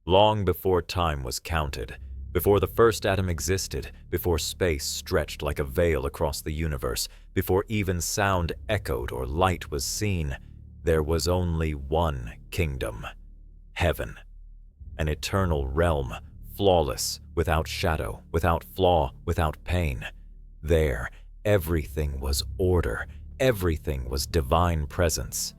Long before time was counted, before the first atom existed, before space stretched like a veil across the universe, before even sound echoed or light was seen, there was only one kingdom: heaven. An eternal realm, flawless, without shadow, without flaw, without pain. There, everything was order, everything was divine presence.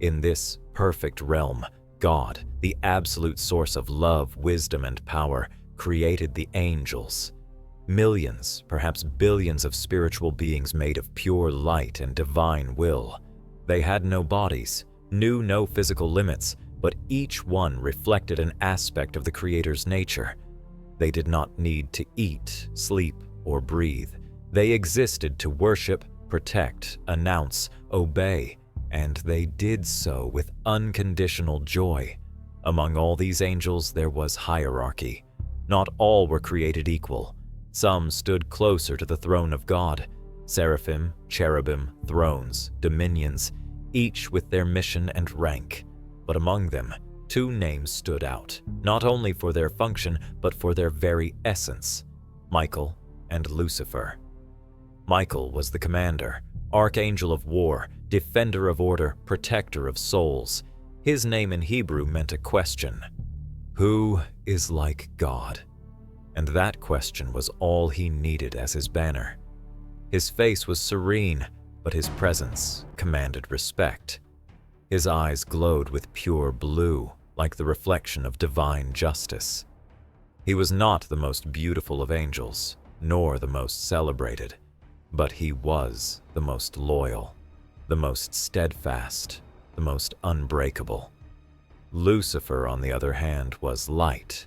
In this perfect realm, God, the absolute source of love, wisdom, and power, created the angels. Millions, perhaps billions of spiritual beings made of pure light and divine will. They had no bodies, knew no physical limits, but each one reflected an aspect of the Creator's nature. They did not need to eat, sleep, or breathe. They existed to worship, protect, announce, obey, and they did so with unconditional joy. Among all these angels there was hierarchy. Not all were created equal. Some stood closer to the throne of God: seraphim, cherubim, thrones, dominions, each with their mission and rank. But among them, two names stood out, not only for their function, but for their very essence: Michael and Lucifer. Michael was the commander, archangel of war, defender of order, protector of souls. His name in Hebrew meant a question: who is like God? And that question was all he needed as his banner. His face was serene, but his presence commanded respect. His eyes glowed with pure blue, like the reflection of divine justice. He was not the most beautiful of angels, nor the most celebrated, but he was the most loyal, the most steadfast, the most unbreakable. Lucifer, on the other hand, was light.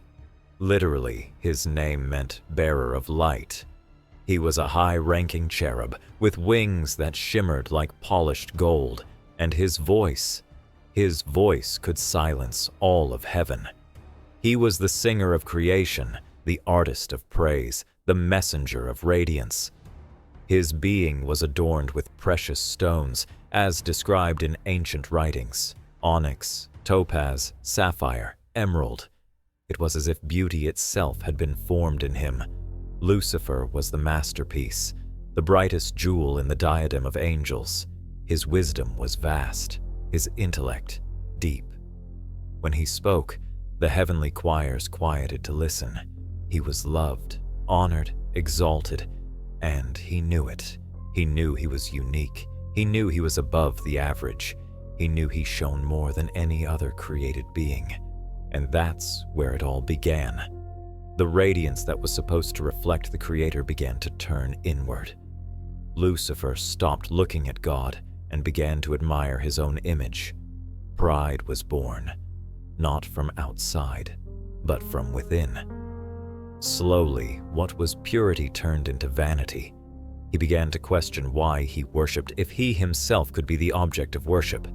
Literally, his name meant bearer of light. He was a high-ranking cherub with wings that shimmered like polished gold, and his voice could silence all of heaven. He was the singer of creation, the artist of praise, the messenger of radiance. His being was adorned with precious stones, as described in ancient writings: onyx, topaz, sapphire, emerald. It was as if beauty itself had been formed in him. Lucifer was the masterpiece, the brightest jewel in the diadem of angels. His wisdom was vast, his intellect deep. When he spoke, the heavenly choirs quieted to listen. He was loved, honored, exalted, and he knew it. He knew he was unique. He knew he was above the average. He knew he shone more than any other created being. And that's where it all began. The radiance that was supposed to reflect the Creator began to turn inward. Lucifer stopped looking at God and began to admire his own image. Pride was born, not from outside, but from within. Slowly, what was purity turned into vanity. He began to question why he worshipped if he himself could be the object of worship.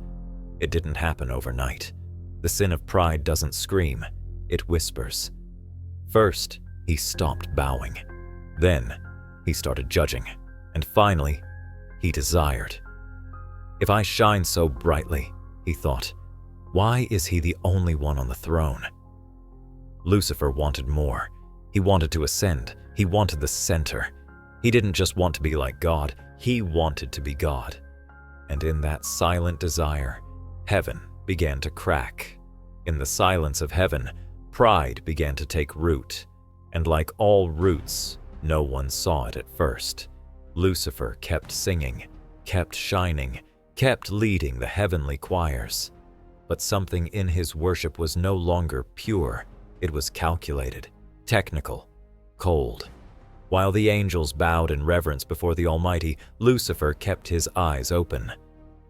It didn't happen overnight. The sin of pride doesn't scream, it whispers. First, he stopped bowing. Then, he started judging. And finally, he desired. If I shine so brightly, he thought, why is he the only one on the throne? Lucifer wanted more. He wanted to ascend. He wanted the center. He didn't just want to be like God, he wanted to be God. And in that silent desire, heaven began to crack. In the silence of heaven, pride began to take root. And like all roots, no one saw it at first. Lucifer kept singing, kept shining, kept leading the heavenly choirs. But something in his worship was no longer pure. It was calculated, technical, cold. While the angels bowed in reverence before the Almighty, Lucifer kept his eyes open.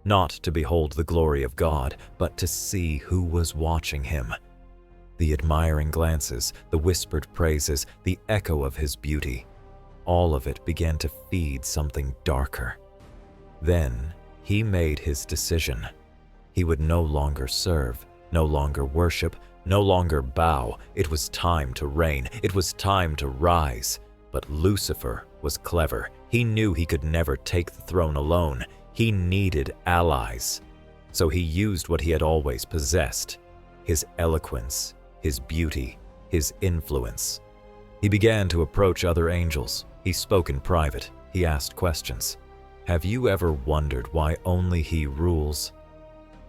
Not to behold the glory of God, but to see who was watching him. The admiring glances, the whispered praises, the echo of his beauty, all of it began to feed something darker. Then he made his decision. He would no longer serve, no longer worship, no longer bow. It was time to reign. It was time to rise. But Lucifer was clever. He knew he could never take the throne alone. He needed allies. So he used what he had always possessed: his eloquence, his beauty, his influence. He began to approach other angels. He spoke in private. He asked questions. Have you ever wondered why only he rules?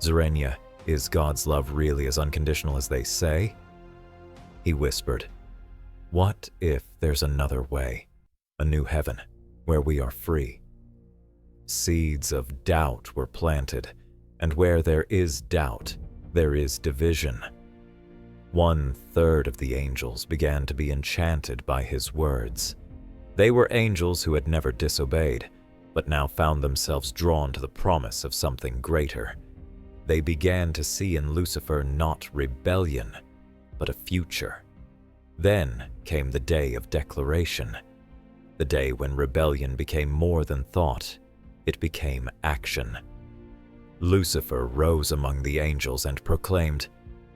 Xerenia, is God's love really as unconditional as they say? He whispered, what if there's another way, a new heaven, where we are free? Seeds of doubt were planted, and where there is doubt, there is division. 1/3 of the angels began to be enchanted by his words. They were angels who had never disobeyed, but now found themselves drawn to the promise of something greater. They began to see in Lucifer not rebellion, but a future. Then came the day of declaration, the day when rebellion became more than thought, it became action. Lucifer rose among the angels and proclaimed,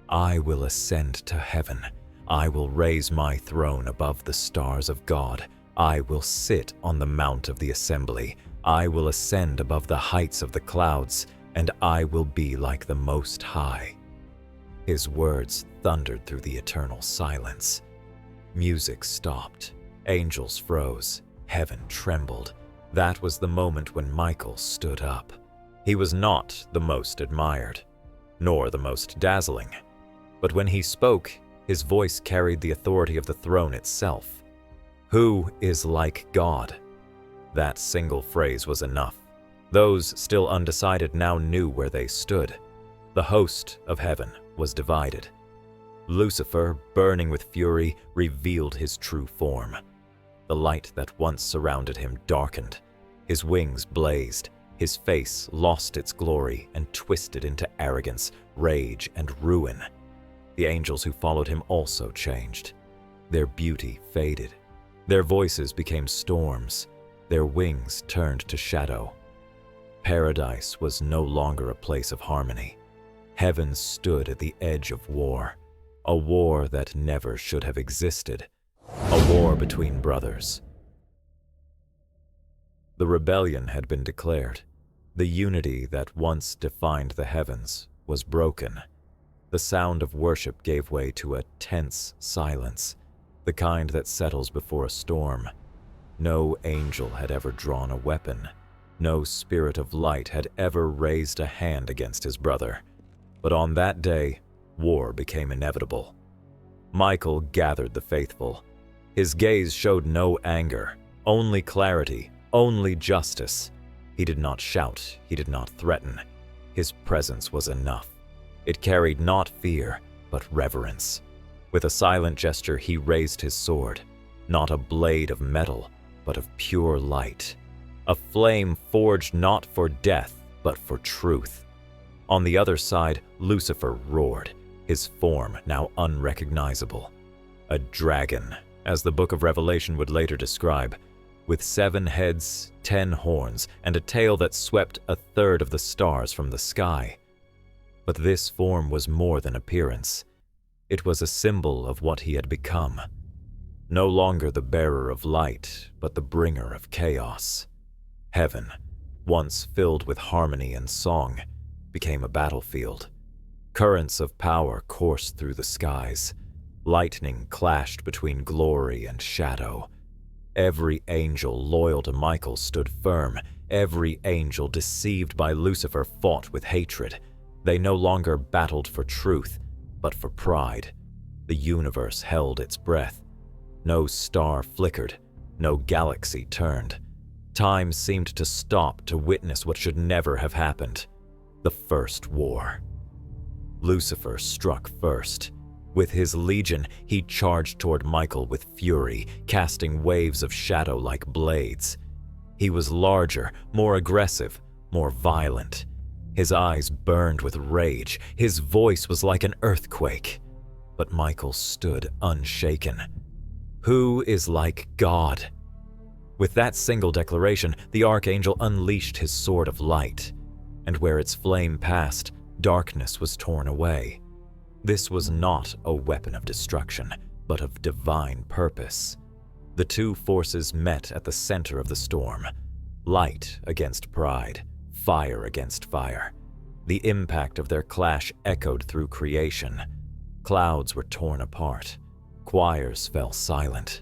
I will ascend to heaven. I will raise my throne above the stars of God. I will sit on the mount of the assembly. I will ascend above the heights of the clouds, and I will be like the Most High. His words thundered through the eternal silence. Music stopped. Angels froze. Heaven trembled. That was the moment when Michael stood up. He was not the most admired, nor the most dazzling. But when he spoke, his voice carried the authority of the throne itself. Who is like God? That single phrase was enough. Those still undecided now knew where they stood. The host of heaven was divided. Lucifer, burning with fury, revealed his true form. The light that once surrounded him darkened. His wings blazed. His face lost its glory and twisted into arrogance, rage, and ruin. The angels who followed him also changed. Their beauty faded. Their voices became storms. Their wings turned to shadow. Paradise was no longer a place of harmony. Heaven stood at the edge of war, a war that never should have existed, a war between brothers. The rebellion had been declared. The unity that once defined the heavens was broken. The sound of worship gave way to a tense silence, the kind that settles before a storm. No angel had ever drawn a weapon. No spirit of light had ever raised a hand against his brother. But on that day, war became inevitable. Michael gathered the faithful. His gaze showed no anger, only clarity, only justice. He did not shout, he did not threaten. His presence was enough. It carried not fear, but reverence. With a silent gesture, he raised his sword, not a blade of metal, but of pure light. A flame forged not for death, but for truth. On the other side, Lucifer roared, his form now unrecognizable. A dragon, as the book of Revelation would later describe, with 7 heads, 10 horns, and a tail that swept 1/3 of the stars from the sky. But this form was more than appearance. It was a symbol of what he had become. No longer the bearer of light, but the bringer of chaos. Heaven, once filled with harmony and song, became a battlefield. Currents of power coursed through the skies. Lightning clashed between glory and shadow. Every angel loyal to Michael stood firm. Every angel deceived by Lucifer fought with hatred. They no longer battled for truth, but for pride. The universe held its breath. No star flickered, no galaxy turned. Time seemed to stop to witness what should never have happened. The first war. Lucifer struck first. With his legion, he charged toward Michael with fury, casting waves of shadow like blades. He was larger, more aggressive, more violent. His eyes burned with rage. His voice was like an earthquake. But Michael stood unshaken. Who is like God? With that single declaration, the Archangel unleashed his sword of light, and where its flame passed, darkness was torn away. This was not a weapon of destruction, but of divine purpose. The two forces met at the center of the storm. Light against pride, fire against fire. The impact of their clash echoed through creation. Clouds were torn apart. Choirs fell silent.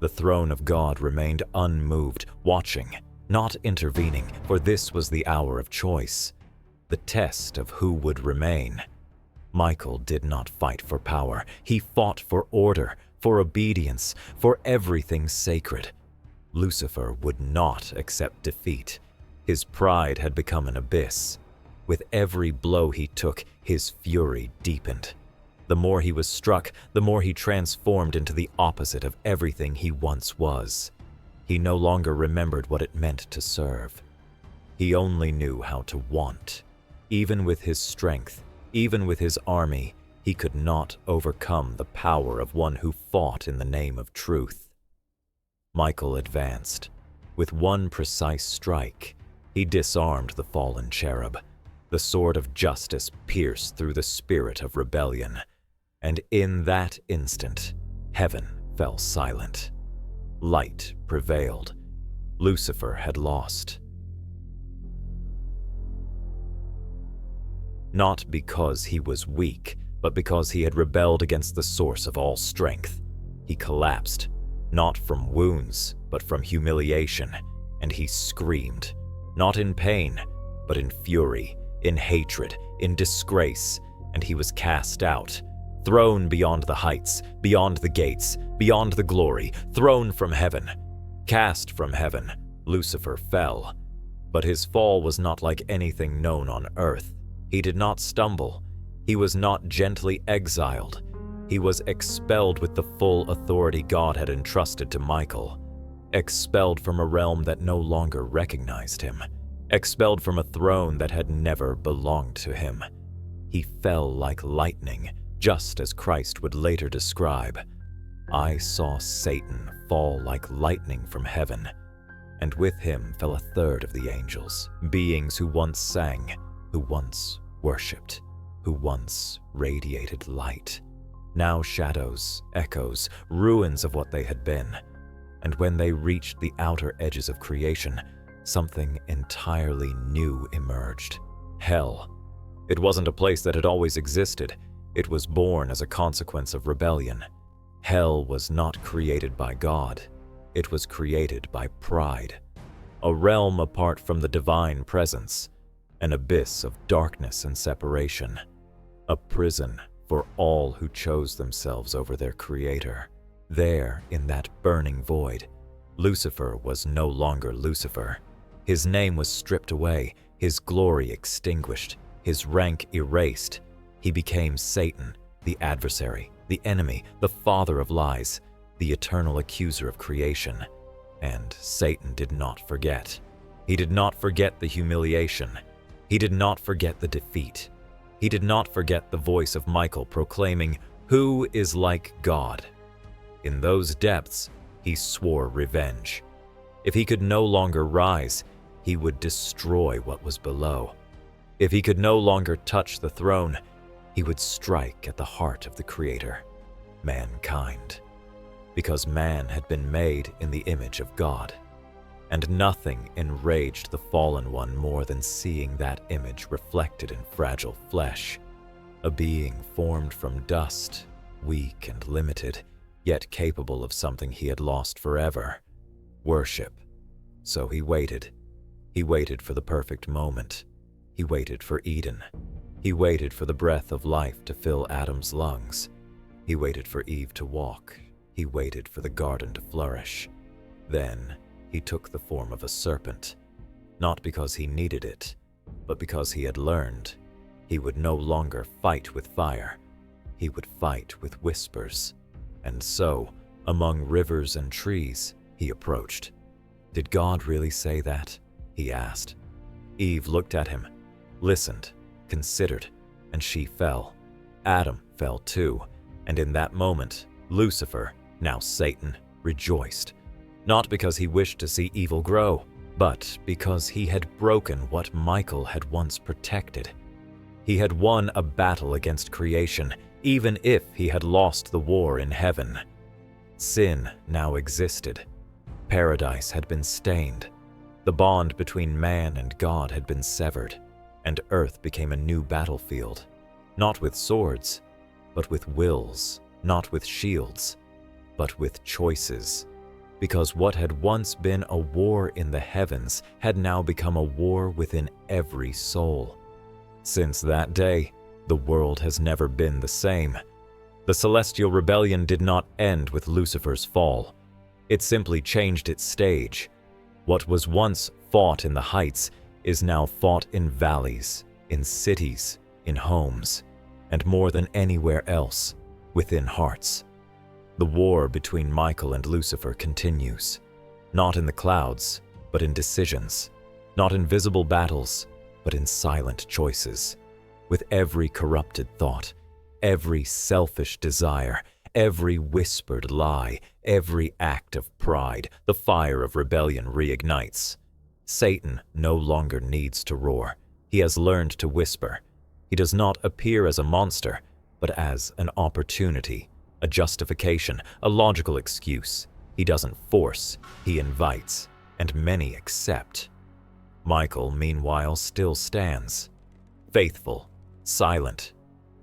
The throne of God remained unmoved, watching, not intervening, for this was the hour of choice, the test of who would remain. Michael did not fight for power. He fought for order, for obedience, for everything sacred. Lucifer would not accept defeat. His pride had become an abyss. With every blow he took, his fury deepened. The more he was struck, the more he transformed into the opposite of everything he once was. He no longer remembered what it meant to serve. He only knew how to want. Even with his strength, even with his army, he could not overcome the power of one who fought in the name of truth. Michael advanced. With one precise strike, he disarmed the fallen cherub. The sword of justice pierced through the spirit of rebellion. And in that instant, heaven fell silent. Light prevailed. Lucifer had lost. Not because he was weak, but because he had rebelled against the source of all strength. He collapsed, not from wounds, but from humiliation, and he screamed, not in pain, but in fury, in hatred, in disgrace, and he was cast out, thrown beyond the heights, beyond the gates, beyond the glory, thrown from heaven. Cast from heaven, Lucifer fell. But his fall was not like anything known on earth. He did not stumble. He was not gently exiled. He was expelled with the full authority God had entrusted to Michael. Expelled from a realm that no longer recognized him. Expelled from a throne that had never belonged to him. He fell like lightning, just as Christ would later describe. I saw Satan fall like lightning from heaven, and with him fell a third of the angels, beings who once sang, who once worshipped, who once radiated light. Now shadows, echoes, ruins of what they had been. And when they reached the outer edges of creation, something entirely new emerged. Hell. It wasn't a place that had always existed. It was born as a consequence of rebellion. Hell was not created by God. It was created by pride. A realm apart from the divine presence. An abyss of darkness and separation. A prison for all who chose themselves over their Creator. There, in that burning void, Lucifer was no longer Lucifer. His name was stripped away, his glory extinguished, his rank erased. He became Satan, the adversary, the enemy, the father of lies, the eternal accuser of creation. And Satan did not forget. He did not forget the humiliation. He did not forget the defeat. He did not forget the voice of Michael proclaiming, "Who is like God?" In those depths, he swore revenge. If he could no longer rise, he would destroy what was below. If he could no longer touch the throne, he would strike at the heart of the Creator, mankind. Because man had been made in the image of God. And nothing enraged the fallen one more than seeing that image reflected in fragile flesh. A being formed from dust, weak and limited, yet capable of something he had lost forever: worship. So he waited. He waited for the perfect moment. He waited for Eden. He waited for the breath of life to fill Adam's lungs. He waited for Eve to walk. He waited for the garden to flourish. Then he took the form of a serpent, not because he needed it, but because he had learned he would no longer fight with fire. He would fight with whispers. And so, among rivers and trees, he approached. Did God really say that? He asked. Eve looked at him, listened, considered, and she fell. Adam fell too, and in that moment, Lucifer, now Satan, rejoiced. Not because he wished to see evil grow, but because he had broken what Michael had once protected. He had won a battle against creation, even if he had lost the war in heaven. Sin now existed. Paradise had been stained. The bond between man and God had been severed, and earth became a new battlefield, not with swords, but with wills, not with shields, but with choices. Because what had once been a war in the heavens had now become a war within every soul. Since that day, the world has never been the same. The celestial rebellion did not end with Lucifer's fall. It simply changed its stage. What was once fought in the heights is now fought in valleys, in cities, in homes, and more than anywhere else, within hearts. The war between Michael and Lucifer continues, not in the clouds, but in decisions, not in visible battles, but in silent choices. With every corrupted thought, every selfish desire, every whispered lie, every act of pride, the fire of rebellion reignites. Satan no longer needs to roar. He has learned to whisper. He does not appear as a monster, but as an opportunity, a justification, a logical excuse. He doesn't force, he invites, and many accept. Michael, meanwhile, still stands. Faithful, silent,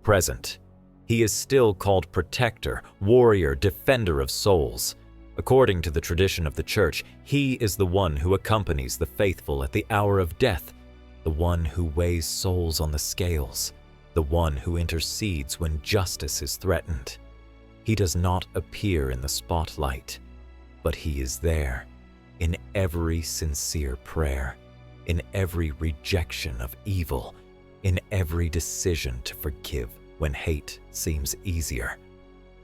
present. He is still called protector, warrior, defender of souls. According to the tradition of the church, he is the one who accompanies the faithful at the hour of death, the one who weighs souls on the scales, the one who intercedes when justice is threatened. He does not appear in the spotlight, but he is there, in every sincere prayer, in every rejection of evil, in every decision to forgive when hate seems easier.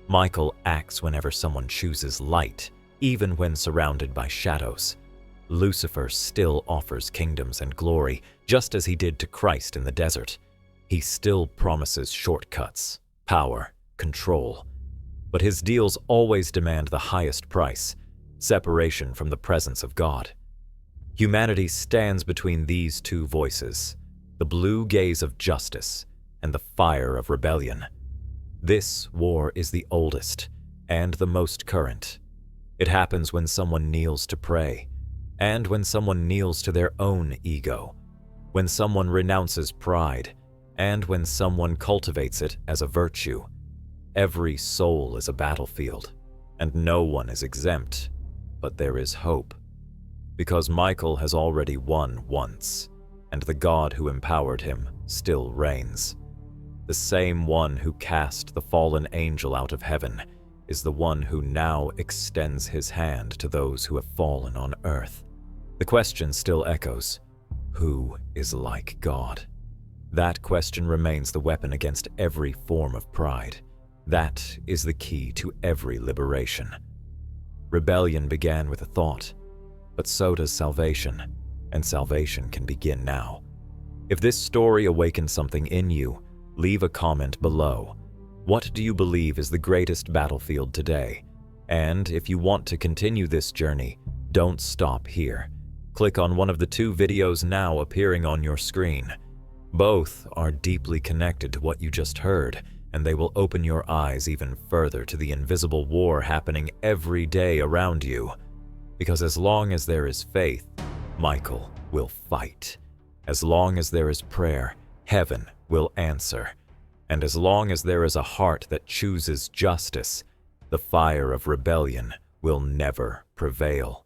Michael acts whenever someone chooses light, even when surrounded by shadows. Lucifer still offers kingdoms and glory, just as he did to Christ in the desert. He still promises shortcuts, power, control. But his deals always demand the highest price, separation from the presence of God. Humanity stands between these two voices, the blue gaze of justice and the fire of rebellion. This war is the oldest and the most current. It happens when someone kneels to pray, and when someone kneels to their own ego, when someone renounces pride, and when someone cultivates it as a virtue. Every soul is a battlefield, and no one is exempt, but there is hope. Because Michael has already won once, and the God who empowered him still reigns. The same one who cast the fallen angel out of heaven is the one who now extends his hand to those who have fallen on earth. The question still echoes, who is like God? That question remains the weapon against every form of pride. That is the key to every liberation. Rebellion began with a thought, but so does salvation, and salvation can begin now. If this story awakened something in you, leave a comment below. What do you believe is the greatest battlefield today? And if you want to continue this journey, don't stop here. Click on one of the two videos now appearing on your screen. Both are deeply connected to what you just heard, and they will open your eyes even further to the invisible war happening every day around you. Because as long as there is faith, Michael will fight. As long as there is prayer, heaven will answer. And as long as there is a heart that chooses justice, the fire of rebellion will never prevail.